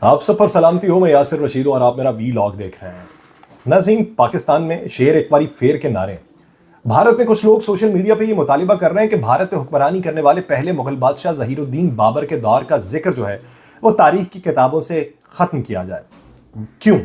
آپ سب پر سلامتی ہو. میں یاسر رشید ہوں اور آپ میرا وی لاگ دیکھ رہے ہیں. ناظرین، پاکستان میں شیر ایک باری پھیر کے نعرے. بھارت میں کچھ لوگ سوشل میڈیا پہ یہ مطالبہ کر رہے ہیں کہ بھارت پہ حکمرانی کرنے والے پہلے مغل بادشاہ ظہیر الدین بابر کے دور کا ذکر جو ہے وہ تاریخ کی کتابوں سے ختم کیا جائے. کیوں؟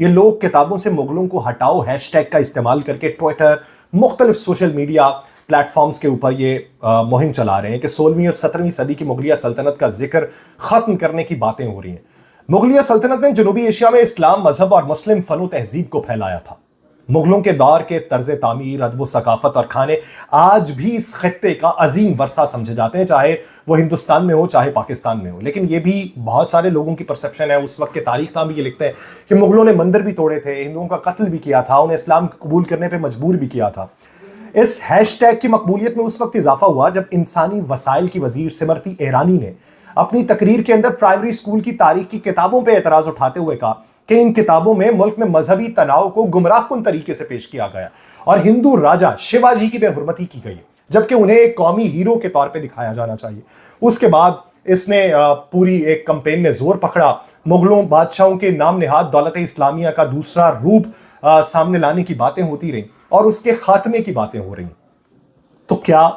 یہ لوگ کتابوں سے مغلوں کو ہٹاؤ ہیش ٹیگ کا استعمال کر کے ٹویٹر، مختلف سوشل میڈیا پلیٹ فارمز کے اوپر یہ مہم چلا رہے ہیں کہ 16ویں اور 17ویں صدی کی مغلیہ سلطنت کا ذکر ختم کرنے کی باتیں ہو رہی ہیں. مغلیہ سلطنت نے جنوبی ایشیا میں اسلام مذہب اور مسلم فن و تہذیب کو پھیلایا تھا. مغلوں کے دور کے طرز تعمیر، ادب و ثقافت اور کھانے آج بھی اس خطے کا عظیم ورثہ سمجھے جاتے ہیں، چاہے وہ ہندوستان میں ہو چاہے پاکستان میں ہو. لیکن یہ بھی بہت سارے لوگوں کی پرسپشن ہے. اس وقت کے تاریخ نام بھی یہ لکھتے ہیں کہ مغلوں نے مندر بھی توڑے تھے، ہندوؤں کا قتل بھی کیا تھا، انہیں اسلام قبول کرنے پہ مجبور بھی کیا تھا. اس ہیش ٹیگ کی مقبولیت میں اس وقت اضافہ ہوا جب انسانی وسائل کی وزیر سمرتی ایرانی نے اپنی تقریر کے اندر پرائمری اسکول کی تاریخ کی کتابوں پہ اعتراض اٹھاتے ہوئے کہا کہ ان کتابوں میں ملک میں مذہبی تناؤ کو گمراہ کن طریقے سے پیش کیا گیا اور ہندو راجا شیواجی کی بے حرمتی کی گئی، جبکہ انہیں ایک قومی ہیرو کے طور پہ دکھایا جانا چاہیے. اس کے بعد اس نے پوری ایک کمپین نے زور پکڑا. مغلوں بادشاہوں کے نام نہاد دولت اسلامیہ کا دوسرا روپ سامنے لانے کی باتیں ہوتی رہیں اور اس کے خاتمے کی باتیں ہو رہی. تو کیا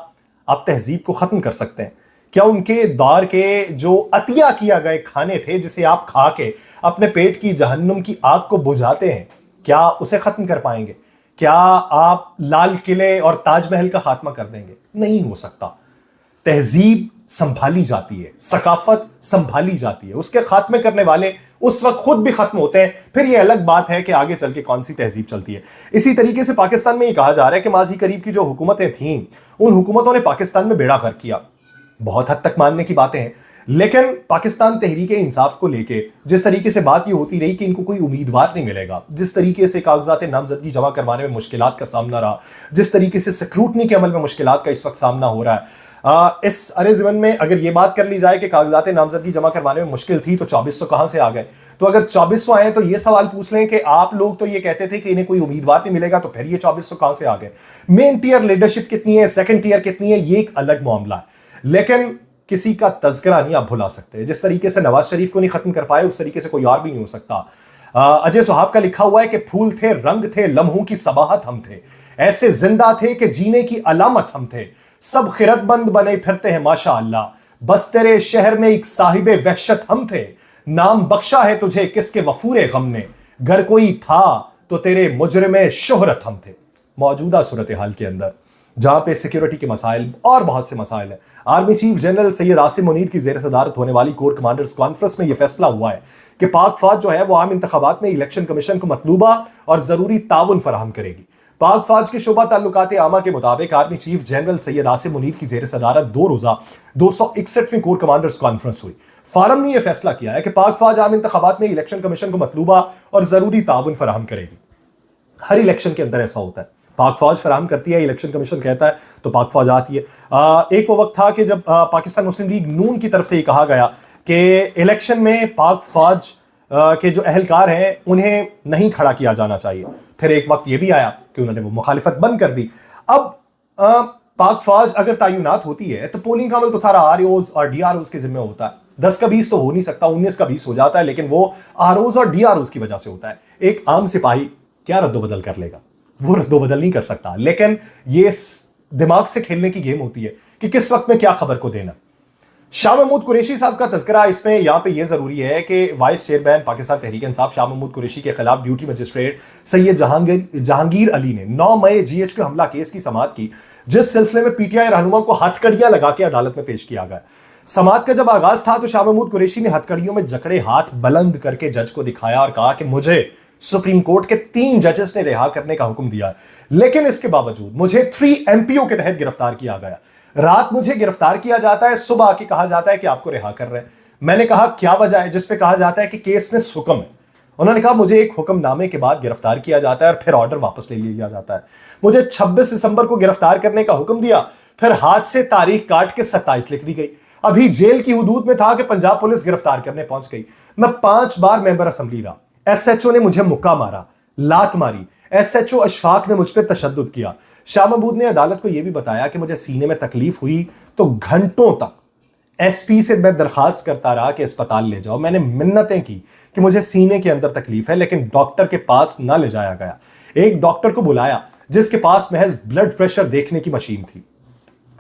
آپ تہذیب کو ختم کر سکتے ہیں؟ کیا ان کے دور کے جو عطیہ کیا گئے کھانے تھے جسے آپ کھا کے اپنے پیٹ کی جہنم کی آگ کو بجھاتے ہیں، کیا اسے ختم کر پائیں گے؟ کیا آپ لال قلعے اور تاج محل کا خاتمہ کر دیں گے؟ نہیں ہو سکتا. تہذیب سنبھالی جاتی ہے، ثقافت سنبھالی جاتی ہے. اس کے خاتمے کرنے والے اس وقت خود بھی ختم ہوتے ہیں، پھر یہ الگ بات ہے کہ آگے چل کے کون سی تہذیب چلتی ہے. اسی طریقے سے پاکستان میں یہ کہا جا رہا ہے کہ ماضی قریب کی جو حکومتیں تھیں ان حکومتوں نے پاکستان میں بیڑا غرق کیا. بہت حد تک ماننے کی باتیں ہیں، لیکن پاکستان تحریک انصاف کو لے کے جس طریقے سے بات یہ ہوتی رہی کہ ان کو کوئی امیدوار نہیں ملے گا، جس طریقے سے کاغذات نامزدگی جمع کروانے میں مشکلات کا سامنا رہا، جس طریقے سے سکروٹنی کے عمل میں مشکلات کا اس وقت سامنا ہو رہا ہے، اس ارے ضمن میں اگر یہ بات کر لی جائے کہ کاغذات نامزدگی جمع کروانے میں مشکل تھی تو 2400 کہاں سے آ گئے؟ تو اگر 2400 آئے تو یہ سوال پوچھ لیں کہ آپ لوگ تو یہ کہتے تھے کہ انہیں کوئی امیدوار نہیں ملے گا، تو پھر یہ 2400 کہاں سے آ گئے؟ مین ٹیئر لیڈرشپ کتنی ہے، سیکنڈ ٹیئر کتنی ہے، یہ ایک الگ معاملہ ہے. لیکن کسی کا تذکرہ نہیں آپ بھلا سکتے. جس طریقے سے نواز شریف کو نہیں ختم کر پائے اس طریقے سے کوئی اور بھی نہیں ہو سکتا. اجے صحاب کا لکھا ہوا ہے کہ پھول تھے، رنگ تھے، لمحوں کی صباحت ہم تھے، ایسے زندہ تھے کہ جینے کی علامت ہم تھے، سب خیرت مند بنے پھرتے ہیں ماشاء اللہ، بس تیرے شہر میں ایک صاحب وحشت ہم تھے، نام بخشا ہے تجھے کس کے وفور غم نے، گر کوئی تھا تو تیرے مجرم شہرت ہم تھے. موجودہ صورتحال کے اندر جہاں پہ سیکیورٹی کے مسائل اور بہت سے مسائل ہیں، army chief general Syed Asim Munir کی زیر صدارت ہونے والی کور کمانڈرز کانفرنس میں یہ فیصلہ ہوا ہے کہ پاک فوج جو ہے وہ عام انتخابات میں الیکشن کمیشن کو مطلوبہ اور ضروری تعاون فراہم کرے گی. پاک فوج کے شعبہ تعلقات عامہ کے مطابق army chief general Syed Asim Munir کی زیر صدارت 2 روزہ 261ویں کور کمانڈرز کانفرنس ہوئی. فارم نے یہ فیصلہ کیا ہے کہ پاک فوج عام انتخابات میں الیکشن کمیشن کو مطلوبہ اور ضروری تعاون فراہم کرے گی. ہر الیکشن کے اندر ایسا ہوتا ہے، پاک فوج فراہم کرتی ہے، الیکشن کمیشن کہتا ہے تو پاک فوج آتی ہے. ایک وہ وقت تھا کہ جب پاکستان مسلم لیگ نون کی طرف سے یہ کہا گیا کہ الیکشن میں پاک فوج کے جو اہلکار ہیں انہیں نہیں کھڑا کیا جانا چاہیے. پھر ایک وقت یہ بھی آیا کہ انہوں نے وہ مخالفت بند کر دی. اب پاک فوج اگر تعینات ہوتی ہے تو پولنگ کا عمل تو سارا آر اوز اور ڈی آر اوز کے ذمہ ہوتا ہے. 10 کا 20 تو ہو نہیں سکتا، 19 کا 20 ہو جاتا ہے، لیکن وہ آر اوز اور ڈی آر اوز کی وجہ سے ہوتا ہے. ایک عام سپاہی کیا رد و بدل کر لے گا؟ وہ رد و بدل نہیں کر سکتا. لیکن یہ دماغ سے کھیلنے کی گیم ہوتی ہے کہ کس وقت میں کیا خبر کو دینا. شاہ محمود قریشی صاحب کا تذکرہ اس میں یہاں پہ یہ ضروری ہے کہ وائس چیئرمین پاکستان تحریک انصاف شاہ محمود قریشی کے خلاف ڈیوٹی مجسٹریٹ سید جہانگیر علی نے 9 مئی جی ایچ کے حملہ کیس کی سماعت کی، جس سلسلے میں پی ٹی آئی رہنما کو ہتھ کڑیاں لگا کے عدالت میں پیش کیا گیا. سماعت کا جب آغاز تھا تو شاہ محمود قریشی نے ہتھ کڑیوں میں جکڑے ہاتھ بلند کر کے جج کو دکھایا اور کہا کہ مجھے سپریم کورٹ کے 3 ججز نے رہا کرنے کا حکم دیا ہے، لیکن اس کے باوجود مجھے 3 MPO کے تحت گرفتار کیا گیا. رات مجھے گرفتار کیا جاتا ہے، صبح آ کے کہا جاتا ہے کہ آپ کو رہا کر رہے ہیں. میں نے کہا کیا وجہ ہے؟ جس پہ کہا جاتا ہے کہ کیس میں حکم ہے. انہوں نے کہا مجھے ایک حکم نامے کے بعد گرفتار کیا جاتا ہے اور پھر آرڈر واپس لے لیا جاتا ہے. مجھے 26 دسمبر کو گرفتار کرنے کا حکم دیا، پھر ہاتھ سے تاریخ کاٹ کے 27 لکھ دی گئی. ابھی جیل کی حدود میں تھا کہ پنجاب پولیس گرفتار کرنے پہنچ گئی. میں 5 بار ممبر اسمبلی رہا. ایس ایچ او نے مجھے مکہ مارا، لات ماری. ایس ایچ او اشفاق نے مجھ پہ تشدد کیا. شاہ محمود نے عدالت کو یہ بھی بتایا کہ مجھے سینے میں تکلیف ہوئی تو گھنٹوں تک ایس پی سے میں درخواست کرتا رہا کہ اسپتال لے جاؤ، میں نے منتیں کی کہ مجھے سینے کے اندر تکلیف ہے، لیکن ڈاکٹر کے پاس نہ لے جایا گیا۔ ایک ڈاکٹر کو بلایا جس کے پاس محض بلڈ پریشر دیکھنے کی مشین تھی۔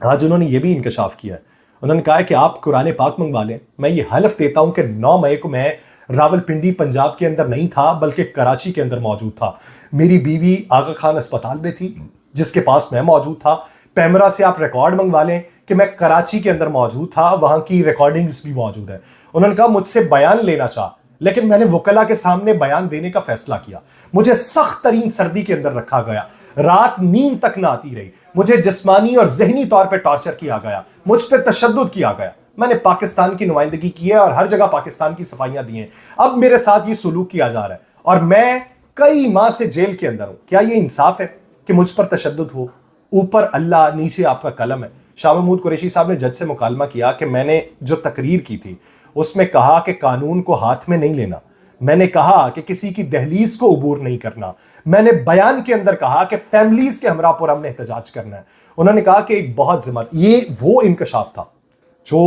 آج انہوں نے یہ بھی انکشاف کیا ہے، انہوں نے کہا کہ آپ قرآن پاک منگوا لیں۔ میں یہ حلف دیتا ہوں کہ 9 مئی کو میں راولپنڈی پنجاب کے اندر نہیں تھا بلکہ کراچی کے اندر موجود تھا۔ میری بیوی آغا خان اسپتال میں تھی جس کے پاس میں موجود تھا۔ پیمرا سے آپ ریکارڈ منگوا لیں کہ میں کراچی کے اندر موجود تھا، وہاں کی ریکارڈنگز بھی موجود ہے۔ انہوں نے کہا مجھ سے بیان لینا چاہ، لیکن میں نے وکلا کے سامنے بیان دینے کا فیصلہ کیا۔ مجھے سخت ترین سردی کے اندر رکھا گیا، رات نیند تک نہ آتی رہی، مجھے جسمانی اور ذہنی طور پہ ٹارچر کیا گیا، مجھ پہ تشدد کیا گیا۔ میں نے پاکستان کی نمائندگی کی ہے اور ہر جگہ پاکستان کی صفائیاں دی ہیں، اب میرے ساتھ یہ سلوک کیا جا رہا ہے اور میں کئی ماہ سے جیل کے اندر ہوں۔ کیا یہ انصاف ہے کہ مجھ پر تشدد ہو؟ اوپر اللہ، نیچے آپ کا قلم ہے۔ شاہ محمود قریشی صاحب نے جج سے مکالمہ کیا کہ میں نے جو تقریر کی تھی اس میں کہا کہ قانون کو ہاتھ میں نہیں لینا، میں نے کہا کہ کسی کی دہلیز کو عبور نہیں کرنا، میں نے بیان کے اندر کہا کہ فیملیز کے ہمراہ پر ہم نے احتجاج کرنا ہے۔ انہوں نے کہا کہ ایک بہت ذمہ، یہ وہ انکشاف تھا جو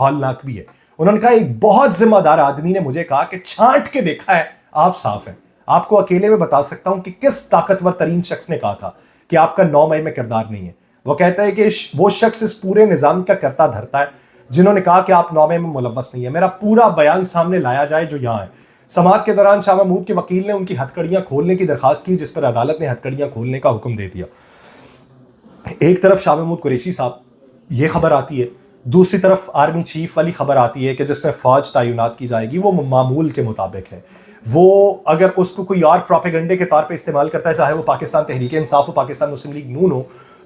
ہولناک بھی ہے۔ انہوں نے کہا ایک بہت ذمہ دار آدمی نے مجھے کہا کہ چھانٹ کے دیکھا ہے آپ صاف ہیں۔ آپ کو اکیلے میں بتا سکتا ہوں کہ کس طاقتور ترین شخص نے کہا تھا کہ آپ کا 9 مئی میں کردار نہیں ہے۔ وہ کہتا ہے کہ وہ شخص اس پورے نظام کا کرتا دھرتا ہے جنہوں نے کہا کہ آپ 9 مئی میں ملوث نہیں ہے۔ میرا پورا بیان سامنے لایا جائے جو یہاں ہے۔ سماعت کے دوران شاہ محمود کے وکیل نے ان کی ہتھکڑیاں کھولنے کی درخواست کی، جس پر عدالت نے ہتھکڑیاں کھولنے کا حکم دے دیا۔ ایک طرف شاہ محمود قریشی صاحب یہ خبر آتی ہے، دوسری طرف آرمی چیف والی خبر آتی ہے کہ جس میں فوج تعینات کی جائے گی، وہ معمول کے مطابق ہے۔ وہ اگر اس کو کوئی اور پروپیگنڈے کے طور پہ استعمال کرتا ہے، چاہے وہ پاکستان تحریک انصاف ہو، پاکستان مسلم لیگ نون ہو،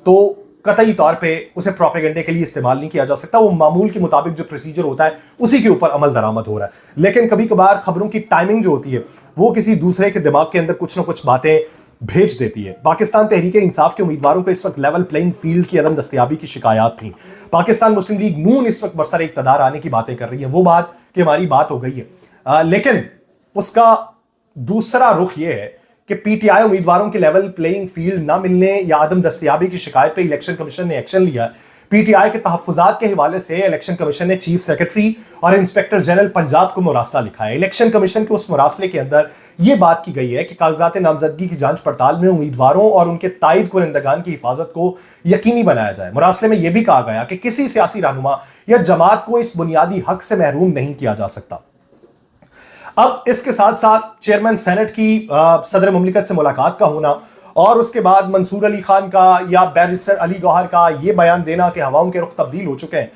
تو قطعی طور پہ اسے پروپیگنڈے کے لیے استعمال نہیں کیا جا سکتا۔ وہ معمول کے مطابق جو پروسیجر ہوتا ہے اسی کے اوپر عمل درآمد ہو رہا ہے۔ لیکن کبھی کبھار خبروں کی ٹائمنگ جو ہوتی ہے وہ کسی دوسرے کے دماغ کے اندر کچھ نہ کچھ باتیں بھیج دیتی ہے۔ پاکستان تحریک انصاف کے امیدواروں کو اس وقت لیول پلینگ فیلڈ کی عدم دستیابی کی شکایات تھیں۔ پاکستان مسلم لیگ نون اس وقت برسر اقتدار آنے کی باتیں کر رہی ہے، وہ بات کہ ہماری بات ہو گئی ہے، لیکن اس کا دوسرا رخ یہ ہے کہ پی ٹی آئی امیدواروں کے لیول پلینگ فیلڈ نہ ملنے یا عدم دستیابی کی شکایت پہ الیکشن کمیشن نے ایکشن لیا ہے۔ پی ٹی آئی کے تحفظات کے حوالے سے الیکشن کمیشن نے چیف سیکرٹری اور انسپیکٹر جنرل پنجاب کو مراسلہ لکھا ہے۔ الیکشن کمیشن کے اس مراسلے کے اندر یہ بات کی گئی ہے کہ کاغذات نامزدگی کی جانچ پڑتال میں امیدواروں اور ان کے تائید کنندگان کی حفاظت کو یقینی بنایا جائے۔ مراسلے میں یہ بھی کہا گیا کہ کسی سیاسی رہنما یا جماعت کو اس بنیادی حق سے محروم نہیں کیا جا سکتا۔ اب اس کے ساتھ ساتھ چیئرمین سینٹ کی صدر مملکت سے ملاقات کا ہونا اور اس کے بعد منصور علی خان کا یا بیرسٹر علی گوہر کا یہ بیان دینا کہ ہواؤں کے رخ تبدیل ہو چکے ہیں۔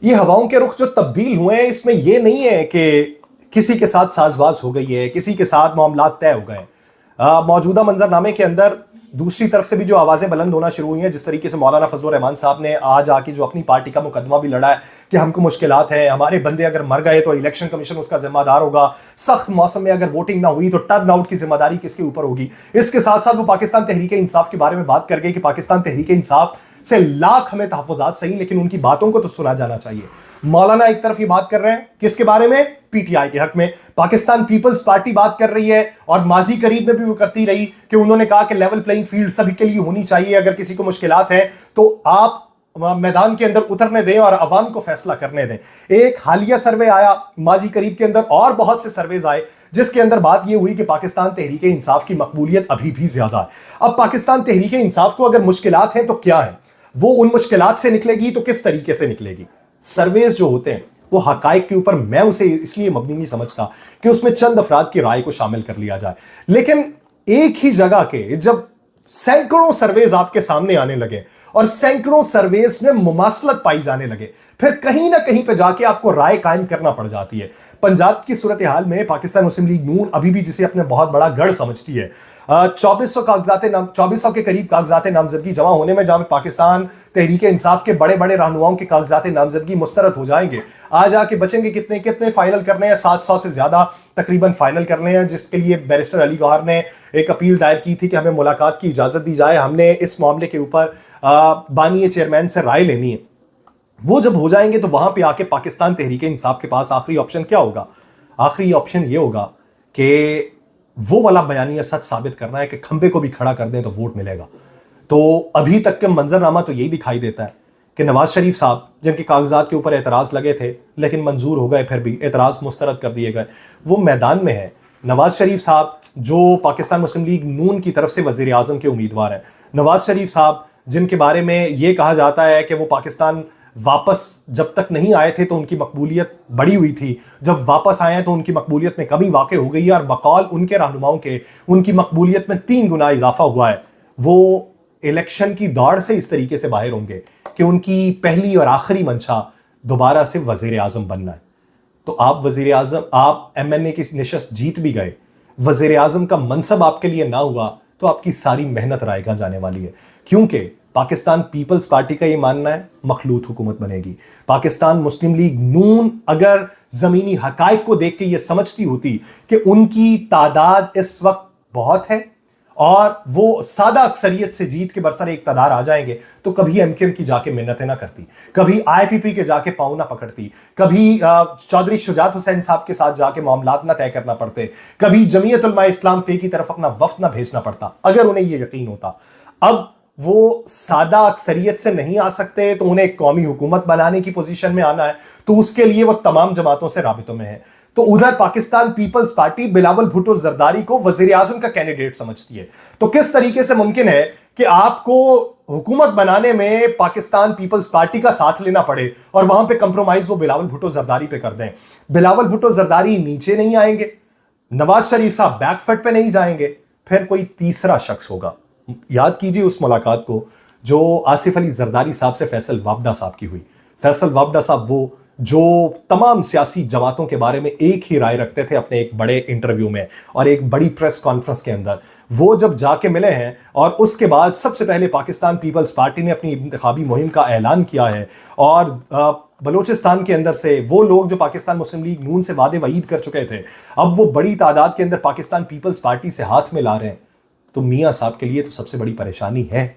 یہ ہواؤں کے رخ جو تبدیل ہوئے ہیں اس میں یہ نہیں ہے کہ کسی کے ساتھ ساز باز ہو گئی ہے، کسی کے ساتھ معاملات طے ہو گئے ہیں۔ موجودہ منظرنامے کے اندر دوسری طرف سے بھی جو آوازیں بلند ہونا شروع ہوئی ہیں، جس طریقے سے مولانا فضل الرحمان صاحب نے آج آ کے جو اپنی پارٹی کا مقدمہ بھی لڑا ہے کہ ہم کو مشکلات ہیں، ہمارے بندے اگر مر گئے تو الیکشن کمیشن اس کا ذمہ دار ہوگا، سخت موسم میں اگر ووٹنگ نہ ہوئی تو ٹرن آؤٹ کی ذمہ داری کس کے اوپر ہوگی۔ اس کے ساتھ ساتھ وہ پاکستان تحریک انصاف کے بارے میں بات کر گئے کہ پاکستان تحریک انصاف سے لاکھ ہمیں تحفظات صحیح، لیکن ان کی باتوں کو تو سنا جانا چاہیے۔ مولانا ایک طرف یہ بات کر رہے ہیں کس کے بارے میں؟ پی ٹی آئی کے حق میں۔ پاکستان پیپلز پارٹی بات کر رہی ہے اور ماضی قریب میں بھی وہ کرتی رہی کہ انہوں نے کہا کہ لیول پلینگ فیلڈ سبھی کے لیے ہونی چاہیے، اگر کسی کو مشکلات ہیں تو آپ میدان کے اندر اترنے دیں اور عوام کو فیصلہ کرنے دیں۔ ایک حالیہ سروے آیا ماضی قریب کے اندر اور بہت سے سرویز آئے جس کے اندر بات یہ ہوئی کہ پاکستان تحریک انصاف کی مقبولیت ابھی بھی زیادہ ہے۔ اب پاکستان تحریک انصاف کو اگر مشکلات ہیں تو کیا ہیں؟ وہ ان مشکلات سے نکلے گی تو کس طریقے سے نکلے گی؟ سرویز جو ہوتے ہیں وہ حقائق کے اوپر میں اسے اس لیے مبنی نہیں سمجھتا کہ اس میں چند افراد کی رائے کو شامل کر لیا جائے، لیکن ایک ہی جگہ کے جب سینکڑوں سرویز آپ کے سامنے آنے لگے اور سینکڑوں سرویز میں مماثلت پائی جانے لگے، پھر کہیں نہ کہیں پہ جا کے آپ کو رائے قائم کرنا پڑ جاتی ہے۔ پنجاب کی صورتحال میں پاکستان مسلم لیگ نون ابھی بھی جسے اپنے بہت بڑا گڑھ سمجھتی ہے، 2400 کے قریب کاغذات نامزدگی جمع ہونے میں جہاں پاکستان تحریک انصاف کے بڑے بڑے رہنماؤں کے کاغذات نامزدگی مسترد ہو جائیں گے، آج آ کے بچیں گے کتنے فائنل کرنے ہیں؟ 700 سے زیادہ تقریباً فائنل کرنے ہیں، جس کے لیے بیرسٹر علی گوہر نے ایک اپیل دائر کی تھی کہ ہمیں ملاقات کی اجازت دی جائے، ہم نے اس معاملے کے اوپر بانی چیئرمین سے رائے لینی ہے۔ وہ جب ہو جائیں گے تو وہاں پہ آ کے پاکستان تحریک انصاف کے پاس آخری آپشن کیا ہوگا؟ آخری آپشن یہ ہوگا کہ وہ والا بیانیہ سچ ثابت کرنا ہے کہ کھمبے کو بھی کھڑا کر دیں تو ووٹ ملے گا۔ تو ابھی تک کا منظرنامہ تو یہی دکھائی دیتا ہے کہ نواز شریف صاحب جن کے کاغذات کے اوپر اعتراض لگے تھے لیکن منظور ہو گئے، پھر بھی اعتراض مسترد کر دیے گئے، وہ میدان میں ہے۔ نواز شریف صاحب جو پاکستان مسلم لیگ نون کی طرف سے وزیر اعظم کے امیدوار ہیں، نواز شریف صاحب جن کے بارے میں یہ کہا جاتا ہے کہ وہ پاکستان واپس جب تک نہیں آئے تھے تو ان کی مقبولیت بڑی ہوئی تھی، جب واپس آئے ہیں تو ان کی مقبولیت میں کمی واقع ہو گئی ہے، اور بقول ان کے رہنماؤں کے ان کی مقبولیت میں 3 گنا اضافہ ہوا ہے۔ وہ الیکشن کی دوڑ سے اس طریقے سے باہر ہوں گے کہ ان کی پہلی اور آخری منشا دوبارہ سے وزیر اعظم بننا ہے۔ تو آپ وزیر اعظم، آپ ایم این اے کی نشست جیت بھی گئے، وزیر اعظم کا منصب آپ کے لیے نہ ہوا تو آپ کی ساری محنت رائے گاں جانے والی ہے، کیونکہ پاکستان پیپلز پارٹی کا یہ ماننا ہے مخلوط حکومت بنے گی۔ پاکستان مسلم لیگ نون اگر زمینی حقائق کو دیکھ کے یہ سمجھتی ہوتی کہ ان کی تعداد اس وقت بہت ہے اور وہ سادہ اکثریت سے جیت کے برسر اقتدار آ جائیں گے، تو کبھی ایم کیو ایم کی جا کے منتیں نہ کرتی، کبھی آئی پی پی کے جا کے پاؤں نہ پکڑتی، کبھی چودھری شجاعت حسین صاحب کے ساتھ جا کے معاملات نہ طے کرنا پڑتے، کبھی جمعیت علماء اسلام فے کی طرف اپنا وفد نہ بھیجنا پڑتا، اگر انہیں یہ یقین ہوتا۔ اب وہ سادہ اکثریت سے نہیں آ سکتے تو انہیں ایک قومی حکومت بنانے کی پوزیشن میں آنا ہے، تو اس کے لیے وہ تمام جماعتوں سے رابطوں میں ہے۔ تو ادھر پاکستان پیپلز پارٹی بلاول بھٹو زرداری کو وزیر اعظم کا کینڈیڈیٹ سمجھتی ہے، تو کس طریقے سے ممکن ہے کہ آپ کو حکومت بنانے میں پاکستان پیپلز پارٹی کا ساتھ لینا پڑے اور وہاں پہ کمپرومائز وہ بلاول بھٹو زرداری پہ کر دیں؟ بلاول بھٹو زرداری نیچے نہیں آئیں گے، نواز شریف صاحب بیک فٹ پہ نہیں جائیں گے، پھر کوئی تیسرا شخص ہوگا۔ یاد کیجئے اس ملاقات کو جو آصف علی زرداری صاحب سے فیصل وابڈا صاحب کی ہوئی۔ فیصل وابڈا صاحب وہ جو تمام سیاسی جماعتوں کے بارے میں ایک ہی رائے رکھتے تھے اپنے ایک بڑے انٹرویو میں اور ایک بڑی پریس کانفرنس کے اندر، وہ جب جا کے ملے ہیں اور اس کے بعد سب سے پہلے پاکستان پیپلز پارٹی نے اپنی انتخابی مہم کا اعلان کیا ہے، اور بلوچستان کے اندر سے وہ لوگ جو پاکستان مسلم لیگ نون سے وعدے وعید کر چکے تھے اب وہ بڑی تعداد کے اندر پاکستان پیپلز پارٹی سے ہاتھ میں لا رہے ہیں، تو میاں صاحب کے لیے تو سب سے بڑی پریشانی ہے۔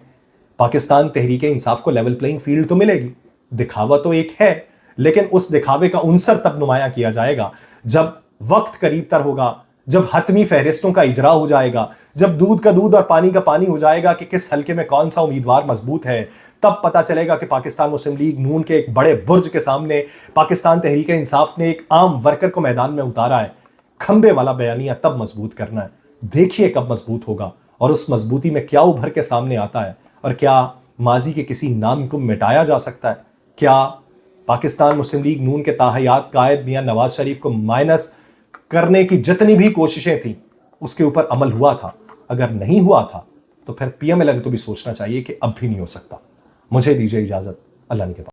پاکستان تحریک انصاف کو لیول پلئنگ فیلڈ تو ملے گی، دکھاوا تو ایک ہے، لیکن اس دکھاوے کا عنصر تب نمایاں کیا جائے گا جب وقت قریب تر ہوگا، جب حتمی فہرستوں کا اجرا ہو جائے گا، جب دودھ کا دودھ اور پانی کا پانی ہو جائے گا کہ کس حلقے میں کون سا امیدوار مضبوط ہے، تب پتہ چلے گا کہ پاکستان مسلم لیگ نون کے ایک بڑے برج کے سامنے پاکستان تحریک انصاف نے ایک عام ورکر کو میدان میں اتارا ہے۔ کھمبے والا بیانیہ تب مضبوط کرنا ہے، دیکھیے کب مضبوط ہوگا اور اس مضبوطی میں کیا ابھر کے سامنے آتا ہے، اور کیا ماضی کے کسی نام کو مٹایا جا سکتا ہے؟ کیا پاکستان مسلم لیگ نون کے تاحیات قائد میاں نواز شریف کو مائنس کرنے کی جتنی بھی کوششیں تھیں اس کے اوپر عمل ہوا تھا؟ اگر نہیں ہوا تھا تو پھر پی ایم ایل این کو بھی سوچنا چاہیے کہ اب بھی نہیں ہو سکتا۔ مجھے دیجیے اجازت، اللہ نے کے پاس۔